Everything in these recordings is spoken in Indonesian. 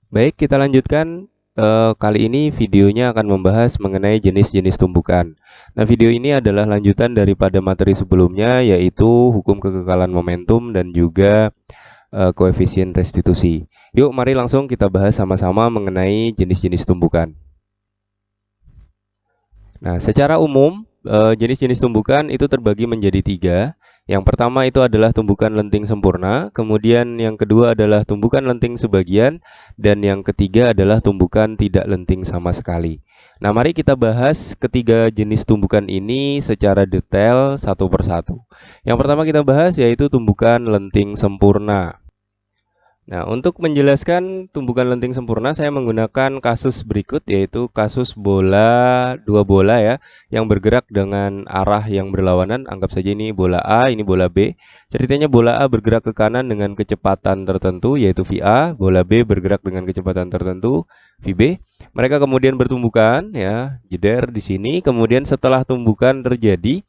Baik, kita lanjutkan. Kali ini videonya akan membahas mengenai jenis-jenis tumbukan. Nah, video ini adalah lanjutan daripada materi sebelumnya, yaitu hukum kekekalan momentum dan juga koefisien restitusi. Yuk, mari langsung kita bahas sama-sama mengenai jenis-jenis tumbukan. Nah, secara umum, jenis-jenis tumbukan itu terbagi menjadi tiga. Yang pertama itu adalah tumbukan lenting sempurna, kemudian yang kedua adalah tumbukan lenting sebagian, dan yang ketiga adalah tumbukan tidak lenting sama sekali. Nah, mari kita bahas ketiga jenis tumbukan ini secara detail satu persatu. Yang pertama kita bahas yaitu tumbukan lenting sempurna. Nah, untuk menjelaskan tumbukan lenting sempurna, saya menggunakan kasus berikut, yaitu kasus dua bola ya, yang bergerak dengan arah yang berlawanan. Anggap saja ini bola A, ini bola B. Ceritanya bola A bergerak ke kanan dengan kecepatan tertentu, yaitu VA. Bola B bergerak dengan kecepatan tertentu, VB. Mereka kemudian bertumbukan, ya, jeder di sini. Kemudian setelah tumbukan terjadi,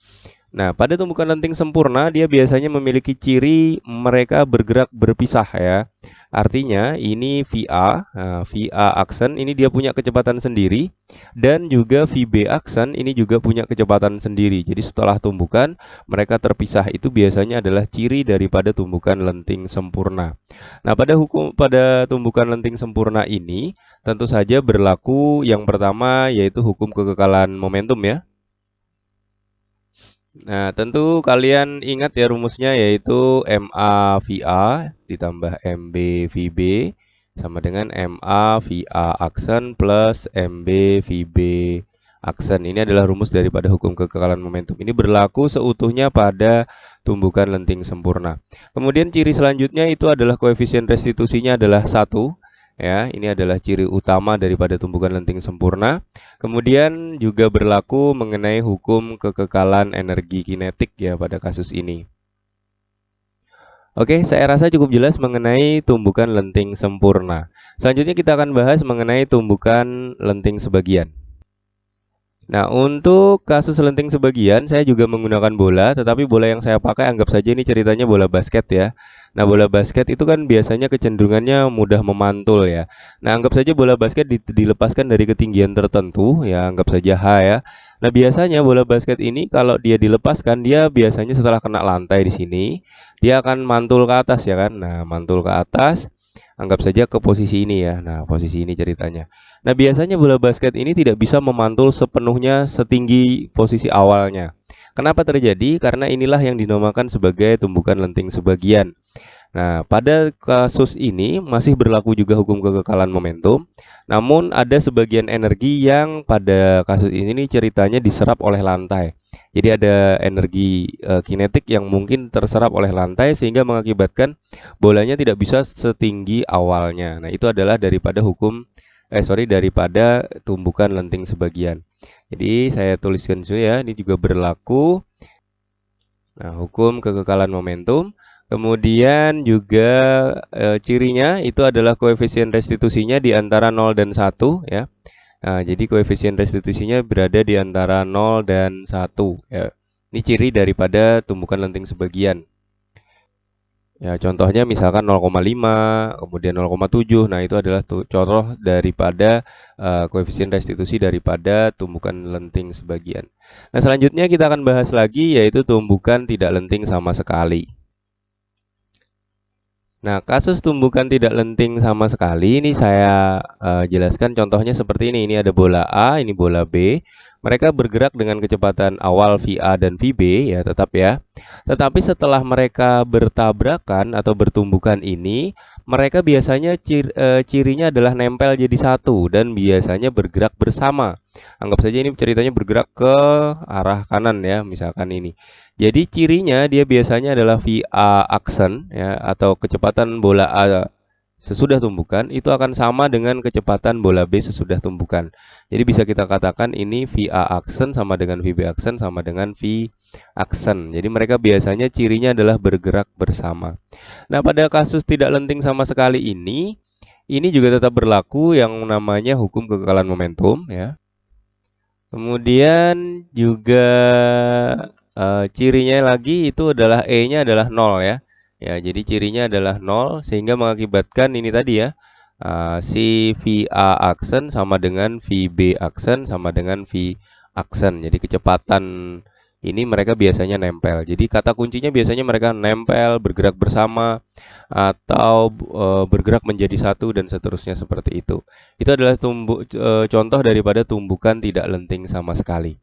nah, pada tumbukan lenting sempurna, dia biasanya memiliki ciri mereka bergerak berpisah ya. Artinya ini VA, nah, VA aksen ini dia punya kecepatan sendiri dan juga VB aksen ini juga punya kecepatan sendiri. Jadi setelah tumbukan mereka terpisah, itu biasanya adalah ciri daripada tumbukan lenting sempurna. Nah, pada tumbukan lenting sempurna ini tentu saja berlaku yang pertama yaitu hukum kekekalan momentum ya. Nah, tentu kalian ingat ya rumusnya, yaitu MA VA ditambah MB VB sama dengan MA VA aksen plus MB VB aksen. Ini adalah rumus daripada hukum kekekalan momentum. Ini berlaku seutuhnya pada tumbukan lenting sempurna. Kemudian ciri selanjutnya itu adalah koefisien restitusinya adalah 1. Ya, ini adalah ciri utama daripada tumbukan lenting sempurna. Kemudian juga berlaku mengenai hukum kekekalan energi kinetik ya pada kasus ini. Oke, saya rasa cukup jelas mengenai tumbukan lenting sempurna. Selanjutnya kita akan bahas mengenai tumbukan lenting sebagian. Nah, untuk kasus lenting sebagian, saya juga menggunakan bola, tetapi bola yang saya pakai anggap saja ini ceritanya bola basket ya. Nah, bola basket itu kan biasanya kecenderungannya mudah memantul ya. Nah, anggap saja bola basket dilepaskan dari ketinggian tertentu, ya anggap saja H ya. Nah, biasanya bola basket ini kalau dia dilepaskan, dia biasanya setelah kena lantai di sini, dia akan mantul ke atas ya kan. Nah, mantul ke atas, anggap saja ke posisi ini ya. Nah, posisi ini ceritanya. Nah, biasanya bola basket ini tidak bisa memantul sepenuhnya setinggi posisi awalnya. Kenapa terjadi? Karena inilah yang dinamakan sebagai tumbukan lenting sebagian. Nah, pada kasus ini masih berlaku juga hukum kekekalan momentum, namun ada sebagian energi yang pada kasus ini ceritanya diserap oleh lantai. Jadi ada energi kinetik yang mungkin terserap oleh lantai sehingga mengakibatkan bolanya tidak bisa setinggi awalnya. Nah, itu adalah daripada tumbukan lenting sebagian. Jadi saya tuliskan dulu ya, ini juga berlaku. Nah, hukum kekekalan momentum. Kemudian juga cirinya itu adalah koefisien restitusinya di antara 0 dan 1 ya. Nah, jadi koefisien restitusinya berada di antara 0 dan 1 ya. Ini ciri daripada tumbukan lenting sebagian. Ya, contohnya misalkan 0,5, kemudian 0,7. Nah, itu adalah contoh daripada koefisien restitusi daripada tumbukan lenting sebagian. Nah, selanjutnya kita akan bahas lagi yaitu tumbukan tidak lenting sama sekali. Nah, kasus tumbukan tidak lenting sama sekali ini saya jelaskan contohnya seperti ini. Ini ada bola A, ini bola B. Mereka bergerak dengan kecepatan awal VA dan VB ya, tetap ya. Tetapi setelah mereka bertabrakan atau bertumbukan ini, mereka biasanya cirinya adalah nempel jadi satu dan biasanya bergerak bersama. Anggap saja ini ceritanya bergerak ke arah kanan ya, misalkan ini. Jadi cirinya dia biasanya adalah VA aksen ya, atau kecepatan bola A sesudah tumbukan itu akan sama dengan kecepatan bola B sesudah tumbukan. Jadi bisa kita katakan ini VA aksen sama dengan VB aksen sama dengan V aksen. Jadi mereka biasanya cirinya adalah bergerak bersama. Nah, pada kasus tidak lenting sama sekali ini juga tetap berlaku yang namanya hukum kekekalan momentum ya. Kemudian juga cirinya lagi itu adalah E-nya adalah 0 ya. Ya, jadi cirinya adalah 0 sehingga mengakibatkan ini tadi ya. si VA aksen sama dengan VB aksen sama dengan V aksen. Jadi kecepatan ini mereka biasanya nempel. Jadi kata kuncinya biasanya mereka nempel, bergerak bersama, atau bergerak menjadi satu dan seterusnya seperti itu. Itu adalah contoh daripada tumbukan tidak lenting sama sekali.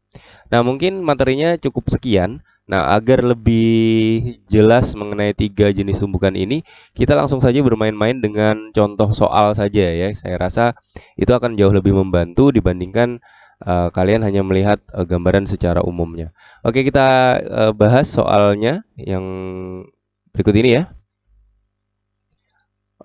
Nah, mungkin materinya cukup sekian. Nah, agar lebih jelas mengenai tiga jenis tumbukan ini, kita langsung saja bermain-main dengan contoh soal saja ya. Saya rasa itu akan jauh lebih membantu dibandingkan kalian hanya melihat gambaran secara umumnya. Oke, kita bahas soalnya yang berikut ini ya.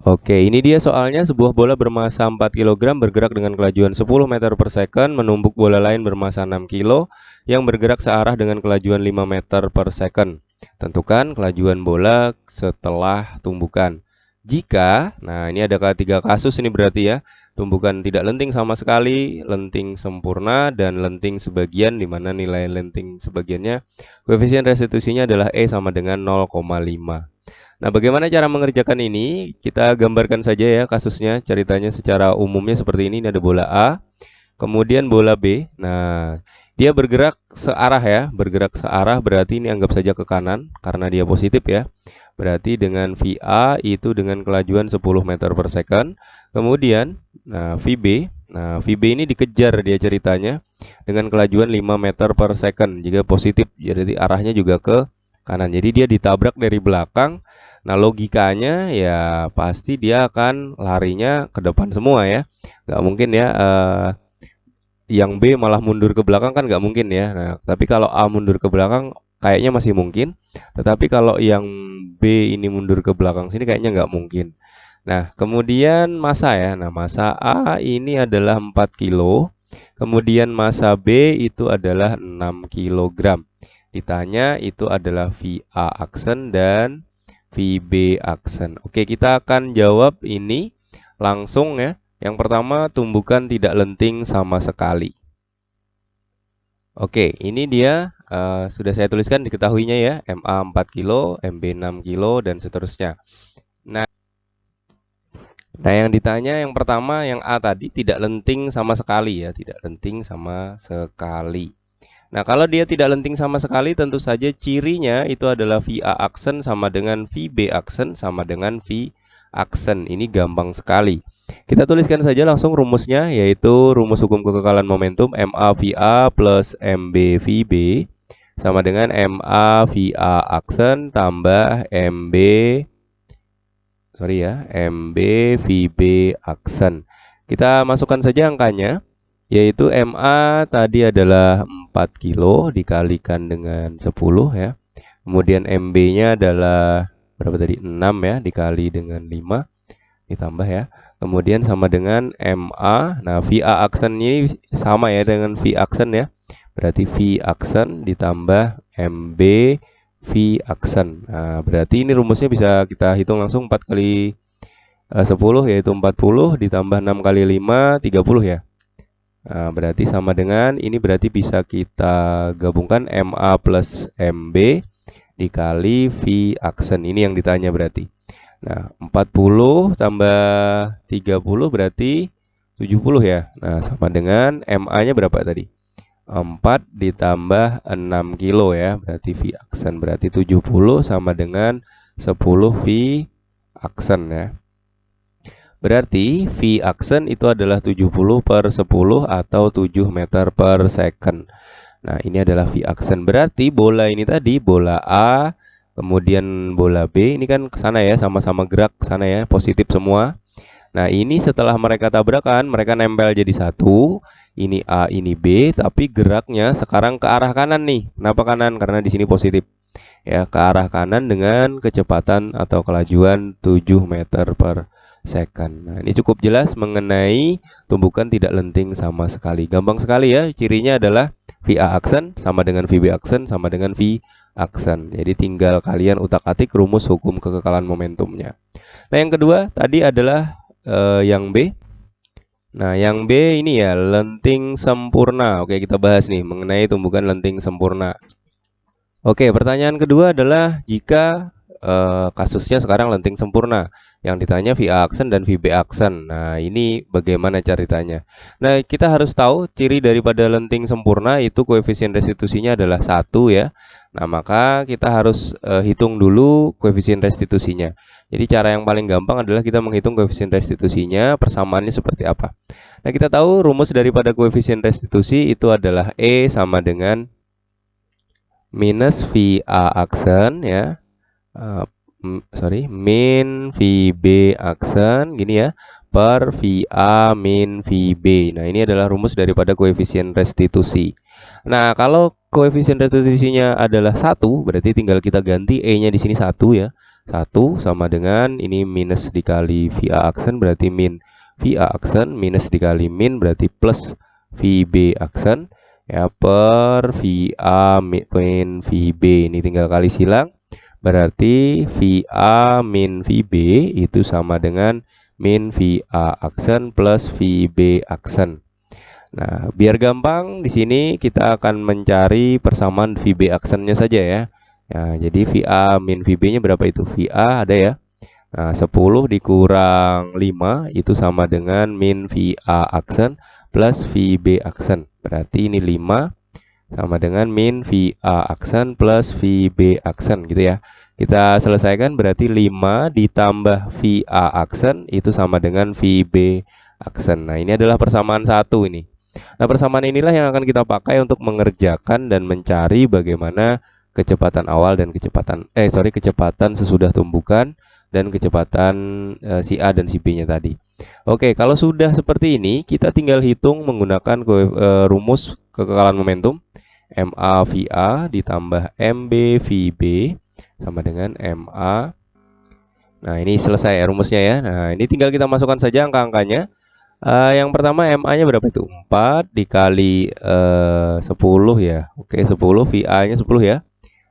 Oke, ini dia soalnya. Sebuah bola bermasa 4 kg bergerak dengan kelajuan 10 meter per second menumbuk bola lain bermasa 6 kg yang bergerak searah dengan kelajuan 5 meter per second. Tentukan kelajuan bola setelah tumbukan. Jika, nah ini ada tiga kasus ini berarti ya. Tumbukan tidak lenting sama sekali, lenting sempurna, dan lenting sebagian, di mana nilai lenting sebagiannya koefisien restitusinya adalah E sama dengan 0,5. Nah, bagaimana cara mengerjakan ini? Kita gambarkan saja ya kasusnya, ceritanya secara umumnya seperti ini. Ini ada bola A, kemudian bola B. Nah, dia bergerak searah ya, bergerak searah berarti ini anggap saja ke kanan karena dia positif ya. Berarti dengan VA itu dengan kelajuan 10 meter per second. Kemudian, VB ini dikejar dia ceritanya dengan kelajuan 5 meter per second. Jika positif, jadi arahnya juga ke kanan. Jadi dia ditabrak dari belakang. Nah, logikanya ya pasti dia akan larinya ke depan semua ya. Nggak mungkin ya yang B malah mundur ke belakang, kan nggak mungkin ya. Nah, tapi kalau A mundur ke belakang kayaknya masih mungkin. Tetapi kalau yang B ini mundur ke belakang sini kayaknya nggak mungkin. Nah, kemudian massa ya. Nah, massa A ini adalah 4 kilo. Kemudian massa B itu adalah 6 kg. Ditanya itu adalah VA aksen dan VB aksen. Oke, kita akan jawab ini langsung ya. Yang pertama, tumbukan tidak lenting sama sekali. Oke, ini dia sudah saya tuliskan diketahuinya ya. MA 4 kilo, MB 6 kilo, dan seterusnya. Nah, yang ditanya yang pertama, yang A tadi tidak lenting sama sekali ya. Tidak lenting sama sekali. Nah, kalau dia tidak lenting sama sekali, tentu saja cirinya itu adalah VA aksen sama dengan VB aksen sama dengan V aksen. Ini gampang sekali. Kita tuliskan saja langsung rumusnya, yaitu rumus hukum kekekalan momentum MA VA plus MB VB sama dengan MA VA aksen tambah MB VB aksen. Kita masukkan saja angkanya, yaitu MA tadi adalah 4 kilo dikalikan dengan 10 ya. Kemudian MB-nya adalah berapa tadi? 6 ya, dikali dengan 5 ditambah ya. Kemudian sama dengan MA. Nah, VA aksen ini sama ya dengan V aksen ya. Berarti V aksen ditambah MB V aksen. Nah, berarti ini rumusnya bisa kita hitung langsung 4 kali 10 yaitu 40 ditambah 6 kali 5 30 ya. Nah, berarti sama dengan ini, berarti bisa kita gabungkan MA plus MB dikali V aksen. Ini yang ditanya berarti. Nah, 40 tambah 30 berarti 70 ya. Nah, sama dengan MA-nya berapa tadi? 4 ditambah 6 kilo ya. Berarti V aksen. Berarti 70 sama dengan 10 V aksen ya. Berarti V aksen itu adalah 70 per 10 atau 7 meter per second. Nah, ini adalah V aksen. Berarti bola ini tadi, bola A, kemudian bola B, ini kan ke sana ya, sama-sama gerak ke sana ya, positif semua. Nah, ini setelah mereka tabrakan, mereka nempel jadi satu. Ini A, ini B, tapi geraknya sekarang ke arah kanan nih. Kenapa kanan? Karena di sini positif. Ya, ke arah kanan dengan kecepatan atau kelajuan 7 meter per second. Nah, ini cukup jelas mengenai tumbukan tidak lenting sama sekali. Gampang sekali ya, cirinya adalah VA aksen sama dengan VB aksen sama dengan V aksen. Jadi tinggal kalian utak-atik rumus hukum kekekalan momentumnya. Nah, yang kedua tadi adalah yang B. Nah, yang B ini ya lenting sempurna. Oke, kita bahas nih mengenai tumbukan lenting sempurna. Oke, pertanyaan kedua adalah jika kasusnya sekarang lenting sempurna. Yang ditanya VA aksen dan VB aksen. Nah, ini bagaimana ceritanya? Nah, kita harus tahu ciri daripada lenting sempurna itu koefisien restitusinya adalah 1 ya. Nah, maka kita harus hitung dulu koefisien restitusinya. Jadi cara yang paling gampang adalah kita menghitung koefisien restitusinya, persamaannya seperti apa. Nah, kita tahu rumus daripada koefisien restitusi itu adalah E sama dengan minus VA aksen ya. Min VB aksen gini ya, per VA min VB. Nah, ini adalah rumus daripada koefisien restitusi. Nah, kalau koefisien restitusinya adalah 1, berarti tinggal kita ganti E-nya di sini 1 ya. 1 sama dengan ini minus dikali VA aksen berarti min VA aksen, minus dikali min berarti plus VB aksen ya, per VA min VB. Ini tinggal kali silang. Berarti VA min VB itu sama dengan min VA aksen plus VB aksen. Nah, biar gampang di sini kita akan mencari persamaan VB aksennya saja ya. Ya, jadi VA min VB-nya berapa itu? VA ada ya. Nah, 10 dikurang 5 itu sama dengan min VA aksen plus VB aksen. Berarti ini 5 sama dengan min VA aksen plus VB aksen gitu ya. Kita selesaikan berarti 5 ditambah VA aksen itu sama dengan VB aksen. Nah, ini adalah persamaan 1 ini. Nah, persamaan inilah yang akan kita pakai untuk mengerjakan dan mencari bagaimana kecepatan awal dan kecepatan sesudah tumbukan dan kecepatan si A dan si B-nya tadi. Oke, kalau sudah seperti ini, kita tinggal hitung menggunakan rumus kekekalan momentum. MA VA ditambah MB VB sama dengan MA. Nah, ini selesai ya rumusnya ya. Nah, ini tinggal kita masukkan saja angka-angkanya. Yang pertama MA-nya berapa itu? 4 dikali 10 ya. Oke, 10 VA-nya 10 ya.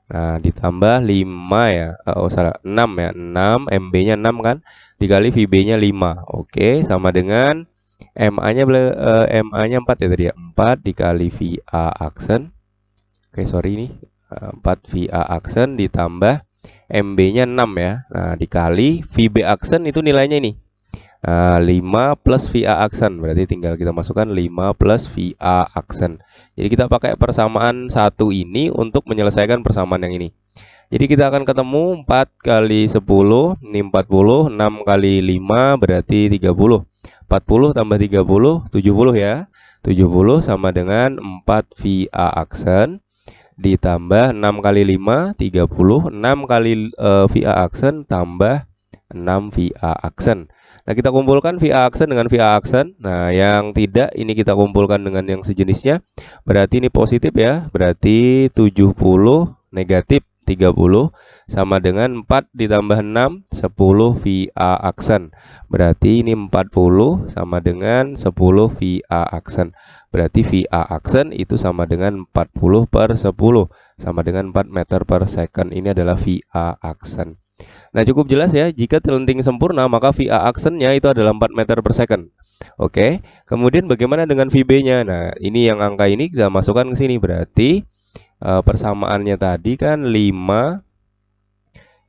Nah, ditambah 5 ya. 6 ya. 6 MB-nya 6 kan? Dikali VB-nya 5. Oke, sama dengan MA-nya 4 ya tadi ya. 4 dikali VA aksen. Oke, sorry ini 4 VA aksen ditambah MB-nya 6 ya. Nah, dikali VB aksen itu nilainya ini. 5 plus VA aksen. Berarti tinggal kita masukkan 5 plus VA aksen. Jadi kita pakai persamaan 1 ini untuk menyelesaikan persamaan yang ini. Jadi kita akan ketemu 4 kali 10, ini 40, 6 kali 5 berarti 30. 40 tambah 30, 70 ya. 70 sama dengan 4 VA aksen ditambah 6 kali 5, 30. 6 kali VA aksen tambah 6 VA aksen. Nah, kita kumpulkan VA aksen dengan VA aksen. Nah, yang tidak ini kita kumpulkan dengan yang sejenisnya. Berarti ini positif ya. Berarti 70 negatif 30 sama dengan 4 ditambah 6, 10 VA aksen. Berarti ini 40 sama dengan 10 VA aksen. Berarti VA aksen itu sama dengan 40 per 10 sama dengan 4 meter per second. Ini adalah VA aksen. Nah, cukup jelas ya, jika lenting sempurna maka VA aksennya itu adalah 4 meter per second. Oke, kemudian bagaimana dengan VB-nya? Nah, ini yang angka ini kita masukkan ke sini. Berarti persamaannya tadi kan 5.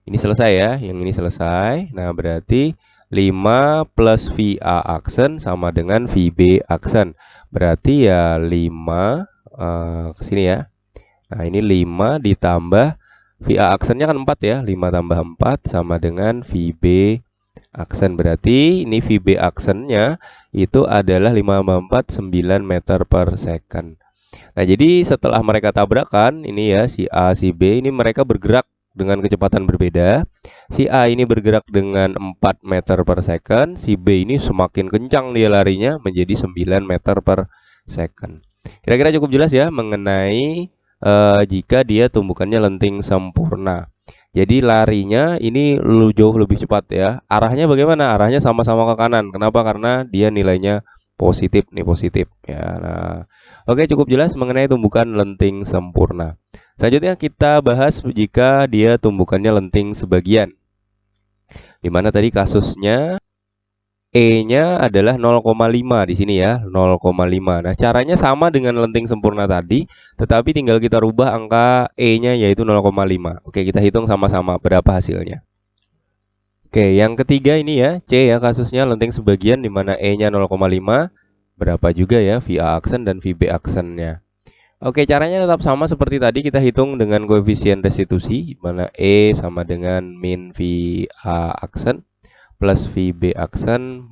Ini selesai ya, yang ini selesai. Nah, berarti 5 plus VA aksen sama dengan VB aksen. Berarti ya 5 ke sini ya. Nah, ini 5 ditambah VA aksennya kan 4 ya. 5 tambah 4 sama dengan VB aksen. Berarti ini VB aksennya itu adalah 5 tambah 4, 9 meter per second. Nah, jadi setelah mereka tabrakan, ini ya si A, si B, ini mereka bergerak dengan kecepatan berbeda. Si A ini bergerak dengan 4 meter per second, si B ini semakin kencang dia larinya menjadi 9 meter per second. Kira-kira cukup jelas ya mengenai jika dia tumbukannya lenting sempurna. Jadi larinya ini jauh lebih cepat ya. Arahnya bagaimana? Arahnya sama-sama ke kanan. Kenapa? Karena dia nilainya positif nih, positif ya. Nah, oke, cukup jelas mengenai tumbukan lenting sempurna. Selanjutnya kita bahas jika dia tumbukannya lenting sebagian. Dimana tadi kasusnya E-nya adalah 0,5 di sini ya, 0,5. Nah, caranya sama dengan lenting sempurna tadi, tetapi tinggal kita rubah angka E-nya yaitu 0,5. Oke, kita hitung sama-sama berapa hasilnya. Oke, yang ketiga ini ya, C ya kasusnya lenting sebagian di mana E-nya 0,5. Berapa juga ya VA aksen dan VB aksennya. Oke, caranya tetap sama seperti tadi, kita hitung dengan koefisien restitusi, di mana E sama dengan min VA aksen plus VB aksen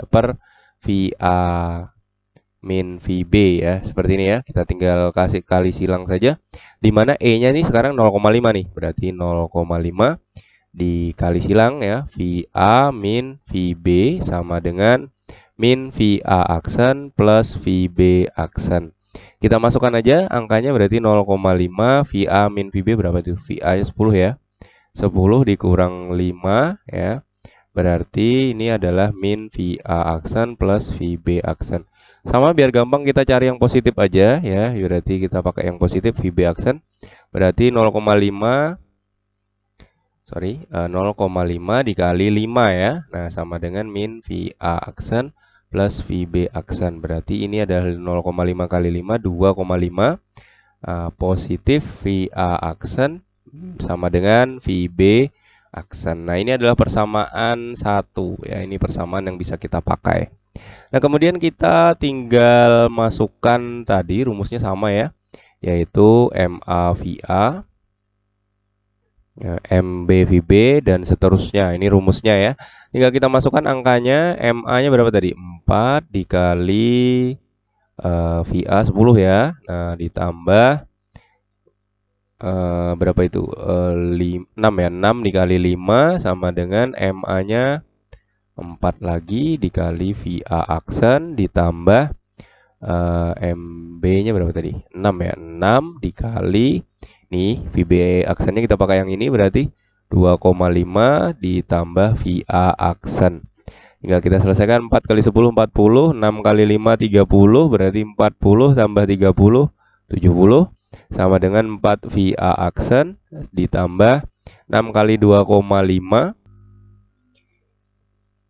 per VA min VB ya. Seperti ini ya, kita tinggal kasih kali silang saja. Di mana E-nya ini sekarang 0,5 nih, berarti 0,5 dikali silang ya, VA min VB sama dengan min VA aksen plus VB aksen. Kita masukkan aja angkanya, berarti 0,5 VA min VB berapa itu? VA nya 10 ya. 10 dikurang 5 ya. Berarti ini adalah min VA aksen plus VB aksen. Sama biar gampang kita cari yang positif aja ya. Berarti kita pakai yang positif VB aksen. Berarti 0,5 dikali 5 ya. Nah, sama dengan min VA aksen plus VB aksen. Berarti ini adalah 0,5 kali 5, 2,5. Positif VA aksen sama dengan VB aksen. Nah, ini adalah persamaan 1 ya. Ini persamaan yang bisa kita pakai. Nah, kemudian kita tinggal masukkan tadi rumusnya sama ya, yaitu MA VA ya, MB VB dan seterusnya. Ini rumusnya ya. Tinggal kita masukkan angkanya. MA-nya berapa tadi? 4 dikali VA 10 ya. Nah, ditambah berapa itu? 6 ya. 6 dikali 5 sama dengan MA-nya 4 lagi dikali VA aksen ditambah MB-nya berapa tadi? 6 ya. 6 dikali nih VB aksennya kita pakai yang ini, berarti 2,5 ditambah VA aksen. Tinggal kita selesaikan. 4 kali 10 40, 6 kali 5 30, berarti 40 tambah 30 70 sama dengan 4 VA aksen ditambah 6 kali 2,5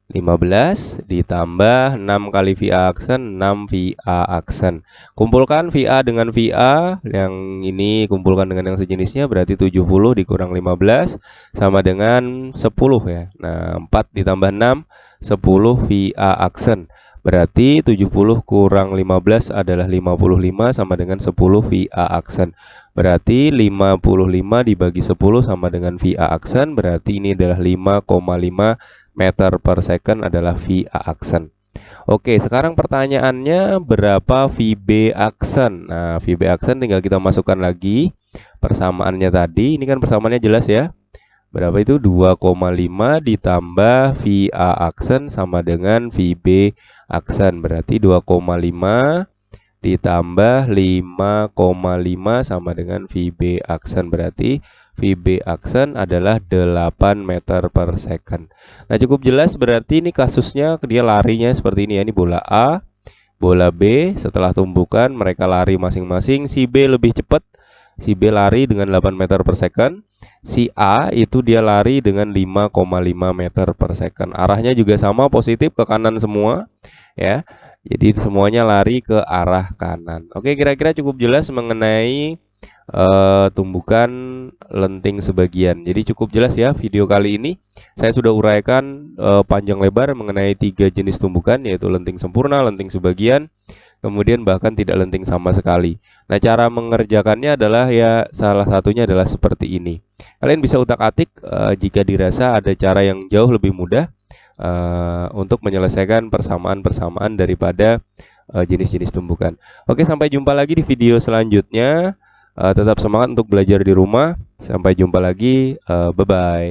15 ditambah 6 kali VA aksen 6 VA aksen. Kumpulkan VA dengan VA, yang ini kumpulkan dengan yang sejenisnya, berarti 70 dikurang 15 sama dengan 10 ya. Nah, 4 ditambah 6 10 VA aksen. Berarti 70 kurang 15 adalah 55 sama dengan 10 VA aksen. Berarti 55 dibagi 10 sama dengan VA aksen, berarti ini adalah 5,5 meter per second adalah VA aksen. Oke, sekarang pertanyaannya berapa VB aksen? Nah, VB aksen tinggal kita masukkan lagi persamaannya tadi. Ini kan persamaannya jelas ya. Berapa itu? 2,5 ditambah VA aksen sama dengan VB aksen. Berarti 2,5 ditambah 5,5 sama dengan VB aksen. Berarti VB aksen adalah 8 meter per second. Nah, cukup jelas, berarti ini kasusnya dia larinya seperti ini ya. Ini bola A, bola B, setelah tumbukan mereka lari masing-masing. Si B lebih cepat, si B lari dengan 8 meter per second. Si A itu dia lari dengan 5,5 meter per second. Arahnya juga sama, positif, ke kanan semua ya. Jadi semuanya lari ke arah kanan. Oke, kira-kira cukup jelas mengenai tumbukan lenting sebagian. Jadi cukup jelas ya video kali ini. Saya sudah uraikan panjang lebar mengenai 3 jenis tumbukan, yaitu lenting sempurna, lenting sebagian, kemudian bahkan tidak lenting sama sekali. Nah, cara mengerjakannya adalah ya salah satunya adalah seperti ini. Kalian bisa utak-atik jika dirasa ada cara yang jauh lebih mudah untuk menyelesaikan persamaan-persamaan daripada jenis-jenis tumbukan. Oke, sampai jumpa lagi di video selanjutnya. Tetap semangat untuk belajar di rumah. Sampai jumpa lagi. Bye-bye.